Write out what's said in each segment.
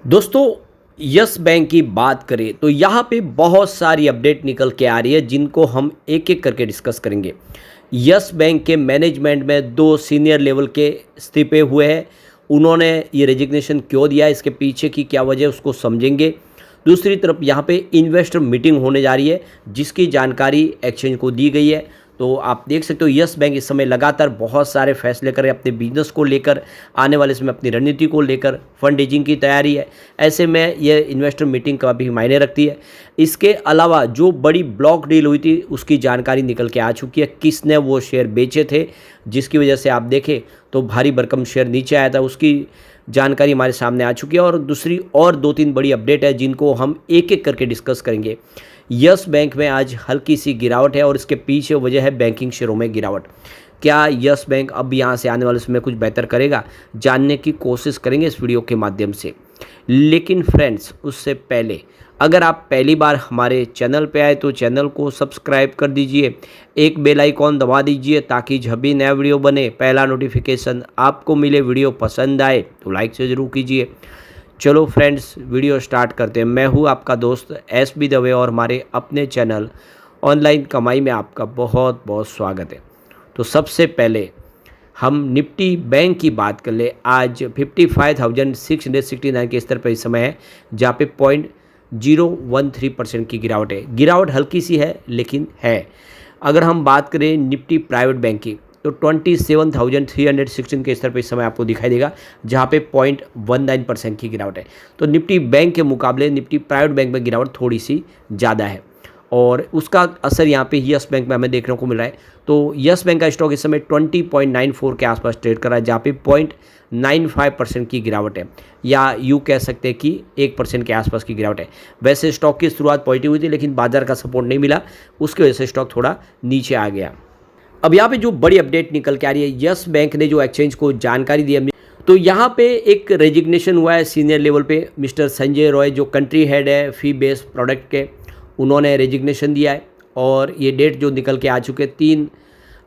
दोस्तों, yes bank की बात करें तो यहाँ पे बहुत सारी अपडेट निकल के आ रही है जिनको हम एक एक करके डिस्कस करेंगे। यस बैंक के मैनेजमेंट में दो सीनियर लेवल के इस्तीफे हुए हैं। उन्होंने ये रेजिग्नेशन क्यों दिया, इसके पीछे की क्या वजह है उसको समझेंगे। दूसरी तरफ यहाँ पे इन्वेस्टर मीटिंग होने जा रही है जिसकी जानकारी एक्सचेंज को दी गई है। तो आप देख सकते हो यस बैंक इस समय लगातार बहुत सारे फैसले कर रहे हैं अपने बिजनेस को लेकर, आने वाले समय अपनी रणनीति को लेकर, फंड रेजिंग की तैयारी है। ऐसे में ये इन्वेस्टर मीटिंग का भी मायने रखती है। इसके अलावा जो बड़ी ब्लॉक डील हुई थी उसकी जानकारी निकल के आ चुकी है, किसने वो शेयर बेचे थे जिसकी वजह से आप देखें तो भारी भरकम शेयर नीचे आया था, उसकी जानकारी हमारे सामने आ चुकी है। और दूसरी और दो तीन बड़ी अपडेट है जिनको हम एक एक करके डिस्कस करेंगे। यस बैंक में आज हल्की सी गिरावट है और इसके पीछे वजह है बैंकिंग शेयरों में गिरावट। क्या यस बैंक अब यहाँ से आने वाले समय कुछ बेहतर करेगा, जानने की कोशिश करेंगे इस वीडियो के माध्यम से। लेकिन फ्रेंड्स, उससे पहले अगर आप पहली बार हमारे चैनल पे आए तो चैनल को सब्सक्राइब कर दीजिए, एक बेल आइकॉन दबा दीजिए ताकि जब भी नया वीडियो बने पहला नोटिफिकेशन आपको मिले। वीडियो पसंद आए तो लाइक से ज़रूर कीजिए। चलो फ्रेंड्स, वीडियो स्टार्ट करते हैं। मैं हूँ आपका दोस्त SB दवे और हमारे अपने चैनल ऑनलाइन कमाई में आपका बहुत बहुत स्वागत है। तो सबसे पहले हम निफ्टी बैंक की बात कर ले। आज 55,669 के स्तर पर इस समय है जहाँ पे 0.013% की गिरावट है। गिरावट हल्की सी है लेकिन है। अगर हम बात करें निफ्टी प्राइवेट बैंक की तो 27,316 के स्तर पर इस समय आपको दिखाई देगा जहाँ पे 0.19% की गिरावट है। तो निफ्टी बैंक के मुकाबले निफ्टी प्राइवेट बैंक में गिरावट थोड़ी सी ज़्यादा है और उसका असर यहाँ पे यस बैंक में हमें देखने को मिल रहा है। तो यस बैंक का स्टॉक इस समय 20.94 के आसपास ट्रेड कर रहा है जहाँ पे 0.95% की गिरावट है, या यूँ कह सकते हैं कि 1% के आसपास की गिरावट है। वैसे स्टॉक की शुरुआत पॉजिटिव हुई थी लेकिन बाजार का सपोर्ट नहीं मिला, उसकी वजह से स्टॉक थोड़ा नीचे आ गया। अब यहाँ पे जो बड़ी अपडेट निकल के आ रही है, यस बैंक ने जो एक्सचेंज को जानकारी दी है, तो यहाँ पे एक रेजिग्नेशन हुआ है सीनियर लेवल पे। मिस्टर संजय रॉय जो कंट्री हेड है फी बेस्ड प्रोडक्ट के, उन्होंने रेजिग्नेशन दिया है और ये डेट जो निकल के आ चुके 3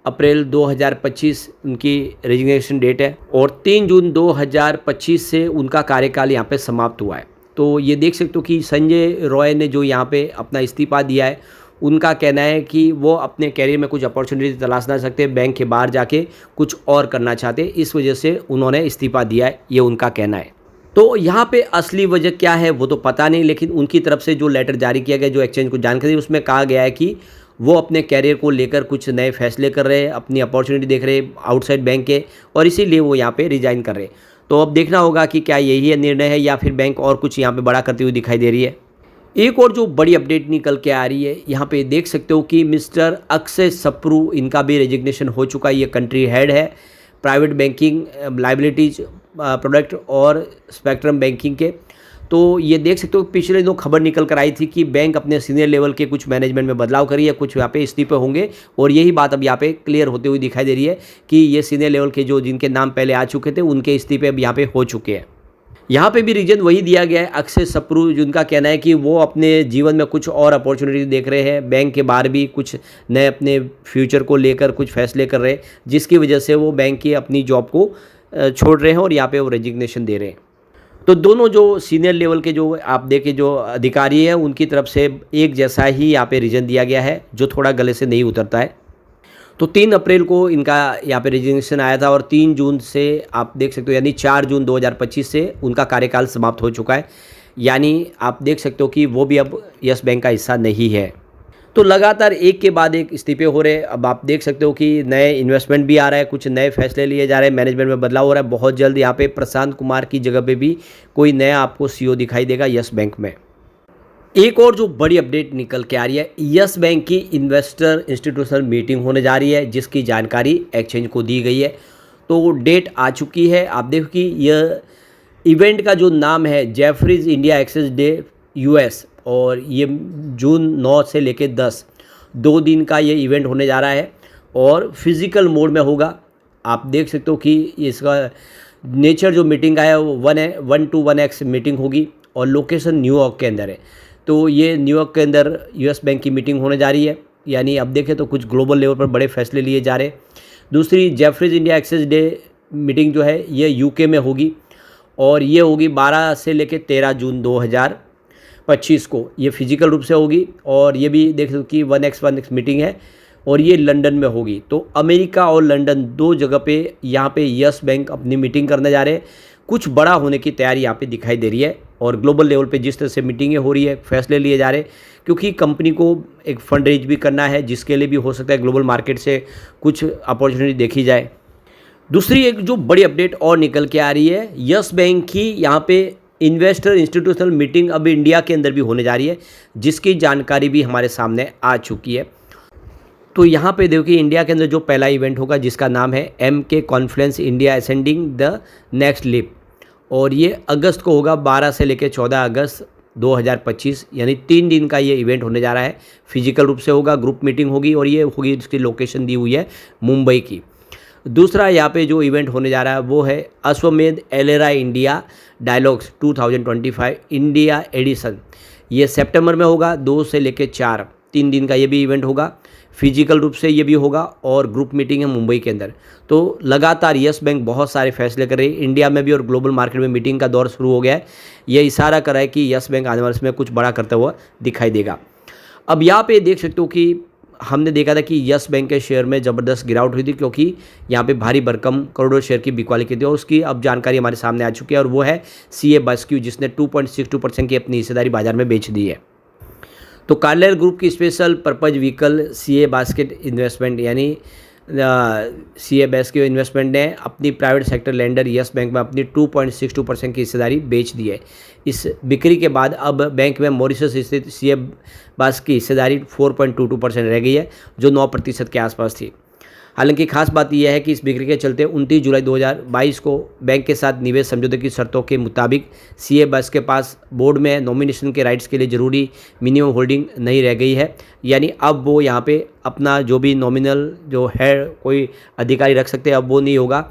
अप्रैल 2025 उनकी रेजिग्नेशन डेट है और 3 जून 2025 से उनका कार्यकाल यहाँ पे समाप्त हुआ है। तो ये देख सकते हो कि संजय रॉय ने जो यहाँ पे अपना इस्तीफा दिया है, उनका कहना है कि वो अपने कैरियर में कुछ अपॉर्चुनिटी तलाश ना सकते, बैंक के बाहर जाके कुछ और करना चाहते, इस वजह से उन्होंने इस्तीफा दिया है, ये उनका कहना है। तो यहाँ पे असली वजह क्या है वो तो पता नहीं, लेकिन उनकी तरफ से जो लेटर जारी किया गया, जो एक्सचेंज को जानकारी, उसमें कहा गया है कि वो अपने कैरियर को लेकर कुछ नए फैसले कर रहे हैं, अपनी अपॉर्चुनिटी देख रहे हैं आउटसाइड बैंक के, और इसीलिए वो यहाँ पे रिजाइन कर रहे हैं। तो अब देखना होगा कि क्या यही निर्णय है या फिर बैंक और कुछ यहाँ पे बड़ा करती हुई दिखाई दे रही है। एक और जो बड़ी अपडेट निकल के आ रही है, यहाँ पे देख सकते हो कि मिस्टर अक्षय सप्रू, इनका भी रेजिग्नेशन हो चुका है। ये कंट्री हेड है प्राइवेट बैंकिंग, लाइबिलिटीज प्रोडक्ट और स्पेक्ट्रम बैंकिंग के। तो ये देख सकते हो पिछले दिनों खबर निकल कर आई थी कि बैंक अपने सीनियर लेवल के कुछ मैनेजमेंट में बदलाव करी है, कुछ यहाँ पे इस्तीफे होंगे, और यही बात अब यहाँ पे क्लियर होते हुए दिखाई दे रही है कि ये सीनियर लेवल के जो जिनके नाम पहले आ चुके थे उनके इस्तीफे अब यहाँ पे हो चुके हैं। यहाँ पे भी रीजन वही दिया गया है, अक्षय सप्रू, जिनका कहना है कि वो अपने जीवन में कुछ और अपॉर्चुनिटी देख रहे हैं, बैंक के बाहर भी कुछ नए अपने फ्यूचर को लेकर कुछ फैसले कर रहे हैं, जिसकी वजह से वो बैंक की अपनी जॉब को छोड़ रहे हैं और यहाँ पे वो रेजिग्नेशन दे रहे हैं। तो दोनों जो सीनियर लेवल के जो आप देखें जो अधिकारी हैं उनकी तरफ से एक जैसा ही यहाँ पे रीजन दिया गया है, जो थोड़ा गले से नहीं उतरता है। तो 3 अप्रैल को इनका यहाँ पे रेजिग्नेशन आया था और 3 जून से आप देख सकते हो, यानी 4 जून 2025 से उनका कार्यकाल समाप्त हो चुका है। यानी आप देख सकते हो कि वो भी अब यस बैंक का हिस्सा नहीं है। तो लगातार एक के बाद एक इस्तीफे हो रहे हैं। अब आप देख सकते हो कि नए इन्वेस्टमेंट भी आ रहा है, कुछ नए फैसले लिए जा रहे हैं, मैनेजमेंट में बदलाव हो रहा है। बहुत जल्द यहाँ पे प्रशांत कुमार की जगह पे भी कोई नया आपको CEO दिखाई देगा यस बैंक में। एक और जो बड़ी अपडेट निकल के आ रही है, यस बैंक की इन्वेस्टर इंस्टीट्यूशनल मीटिंग होने जा रही है जिसकी जानकारी एक्सचेंज को दी गई है। तो डेट आ चुकी है। आप देखो कि यह इवेंट का जो नाम है Jefferies India access day US, और ये जून 9 से लेकर 10 2 दिन का ये इवेंट होने जा रहा है और फिज़िकल मोड में होगा। आप देख सकते हो कि इसका नेचर जो मीटिंग का है वो 1-to-1x मीटिंग होगी और लोकेशन न्यूयॉर्क के अंदर है। तो ये न्यूयॉर्क के अंदर US बैंक की मीटिंग होने जा रही है। यानी अब देखें तो कुछ ग्लोबल लेवल पर बड़े फैसले लिए जा रहे हैं। दूसरी Jefferies India access day meeting जो है ये UK में होगी और ये होगी 12 से लेकर 13 जून 2025 को, ये फिजिकल रूप से होगी। और ये भी देख लो कि 1x1x मीटिंग है और ये लंदन में होगी। तो अमेरिका और लंदन दो जगह पे यहाँ पे यस बैंक अपनी मीटिंग करने जा रहे हैं। कुछ बड़ा होने की तैयारी यहाँ पे दिखाई दे रही है। और ग्लोबल लेवल पे जिस तरह से मीटिंगें हो रही है, फैसले लिए जा रहे हैं, क्योंकि कंपनी को एक फंड रेज भी करना है, जिसके लिए भी हो सकता है ग्लोबल मार्केट से कुछ अपॉर्चुनिटी देखी जाए। दूसरी एक जो बड़ी अपडेट और निकल के आ रही है, यस बैंक की यहाँ पे इन्वेस्टर इंस्टीट्यूशनल मीटिंग अब इंडिया के अंदर भी होने जा रही है, जिसकी जानकारी भी हमारे सामने आ चुकी है। तो यहाँ पे देखिए इंडिया के अंदर जो पहला इवेंट होगा जिसका नाम है MK conference India ascending the next leap, और ये अगस्त को होगा, 12 से लेकर 14 अगस्त 2025, यानी 3 दिन का ये इवेंट होने जा रहा है। फिजिकल रूप से होगा, ग्रुप मीटिंग होगी और ये होगी, इसकी लोकेशन दी हुई है मुंबई की। दूसरा यहाँ पे जो इवेंट होने जा रहा है वो है अश्वमेध एलेरा इंडिया डायलॉग्स 2025 इंडिया एडिशन। ये सितंबर में होगा, 2 से लेकर 4, 3 दिन का ये भी इवेंट होगा। फिजिकल रूप से ये भी होगा और ग्रुप मीटिंग है मुंबई के अंदर। तो लगातार यस बैंक बहुत सारे फैसले कर रही है। इंडिया में भी और ग्लोबल मार्केट में मीटिंग का दौर शुरू हो गया है। ये इशारा कर रहा है कि यस बैंक आने वाले समय कुछ बड़ा करता हुआ दिखाई देगा। अब यहाँ पे देख सकते हो कि हमने देखा था कि यस बैंक के शेयर में ज़बरदस्त गिरावट हुई थी, क्योंकि यहाँ पे भारी भरकम करोड़ों शेयर की बिकवाली की थी, और उसकी अब जानकारी हमारे सामने आ चुकी है। और वो है CA बास्क्यू, जिसने 2.62% की अपनी हिस्सेदारी बाजार में बेच दी है। तो कार्लाइल ग्रुप की special purpose vehicle CA basket investment यानी CA बास्क्यू इन्वेस्टमेंट ने अपनी private sector lender yes bank में अपनी 2.62% की हिस्सेदारी बेच दी है। इस बिक्री के बाद अब बैंक में मॉरिशस स्थित CA बास्क्यू की हिस्सेदारी 4.22% रह गई है, जो 9% के आसपास थी। हालांकि खास बात यह है कि इस बिक्री के चलते 29 जुलाई 2022 को बैंक के साथ निवेश समझौते की शर्तों के मुताबिक CA बस के पास बोर्ड में नॉमिनेशन के राइट्स के लिए ज़रूरी मिनिमम होल्डिंग नहीं रह गई है। यानी अब वो यहाँ पे अपना जो भी नॉमिनल जो है कोई अधिकारी रख सकते हैं, अब वो नहीं होगा।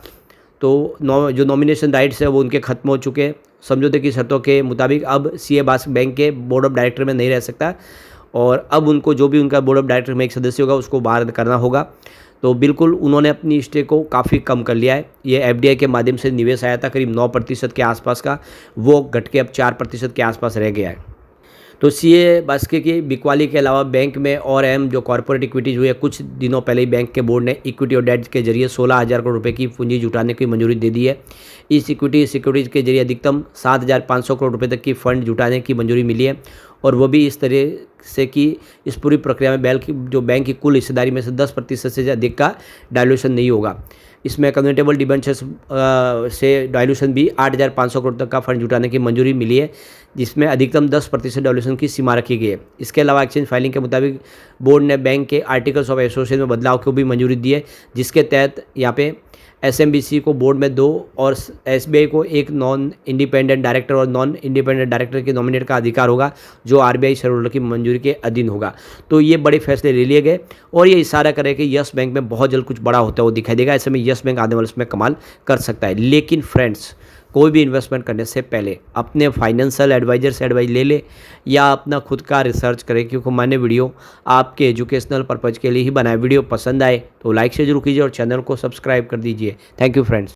तो जो नॉमिनेशन राइट्स है वो उनके ख़त्म हो चुके हैं। समझौते की शर्तों के मुताबिक अब CA बस बैंक के बोर्ड ऑफ डायरेक्टर में नहीं रह सकता, और अब उनको जो भी उनका बोर्ड ऑफ डायरेक्टर में एक सदस्य होगा उसको बाहर करना होगा। तो बिल्कुल उन्होंने अपनी स्टेक को काफ़ी कम कर लिया है। ये FDI के माध्यम से निवेश आया था करीब 9% के आसपास का, वो घट के अब 4% के आसपास रह गया है। तो CA बास्के की बिकवाली के अलावा बैंक में और अहम जो कॉर्पोरेट इक्विटीज़ हुई है, कुछ दिनों पहले ही बैंक के बोर्ड ने इक्विटी और डेट के जरिए 16,000 करोड़ रुपए की पूंजी जुटाने की मंजूरी दे दी है। इस इक्विटी सिक्योरिटीज़ के जरिए अधिकतम 7,500 करोड़ रुपए तक की फंड जुटाने की मंजूरी मिली है, और वो भी इस तरह से कि इस पूरी प्रक्रिया में बैंक की कुल हिस्सेदारी में से 10% से अधिक का डायल्यूशन नहीं होगा। इसमें कन्वर्टेबल डिबेंचर्स से डायल्यूशन भी 8,500 करोड़ तक का फंड जुटाने की मंजूरी मिली है, जिसमें अधिकतम 10% डायल्यूशन की सीमा रखी गई है। इसके अलावा एक्सचेंज फाइलिंग के मुताबिक बोर्ड ने बैंक के आर्टिकल्स ऑफ एसोसिएशन में बदलाव को भी मंजूरी दी है, जिसके तहत यहाँ पे SMBC को बोर्ड में 2 और SBI को एक नॉन इंडिपेंडेंट डायरेक्टर और नॉन इंडिपेंडेंट डायरेक्टर के नॉमिनेट का अधिकार होगा, जो RBI शेयर होल्डर की मंजूरी के अधीन होगा। तो ये बड़े फैसले ले लिए गए, और ये इशारा करे कि यस बैंक में बहुत जल्द कुछ बड़ा होता हुआ दिखाई देगा। ऐसे में यस बैंक आने वाले समय कमाल कर सकता है। लेकिन फ्रेंड्स, कोई भी इन्वेस्टमेंट करने से पहले अपने फाइनेंशियल एडवाइजर से एडवाइस ले ले, या अपना खुद का रिसर्च करें, क्योंकि मैंने वीडियो आपके एजुकेशनल पर्पज़ के लिए ही बनाया। वीडियो पसंद आए तो लाइक से जरूर कीजिए और चैनल को सब्सक्राइब कर दीजिए। Thank you friends.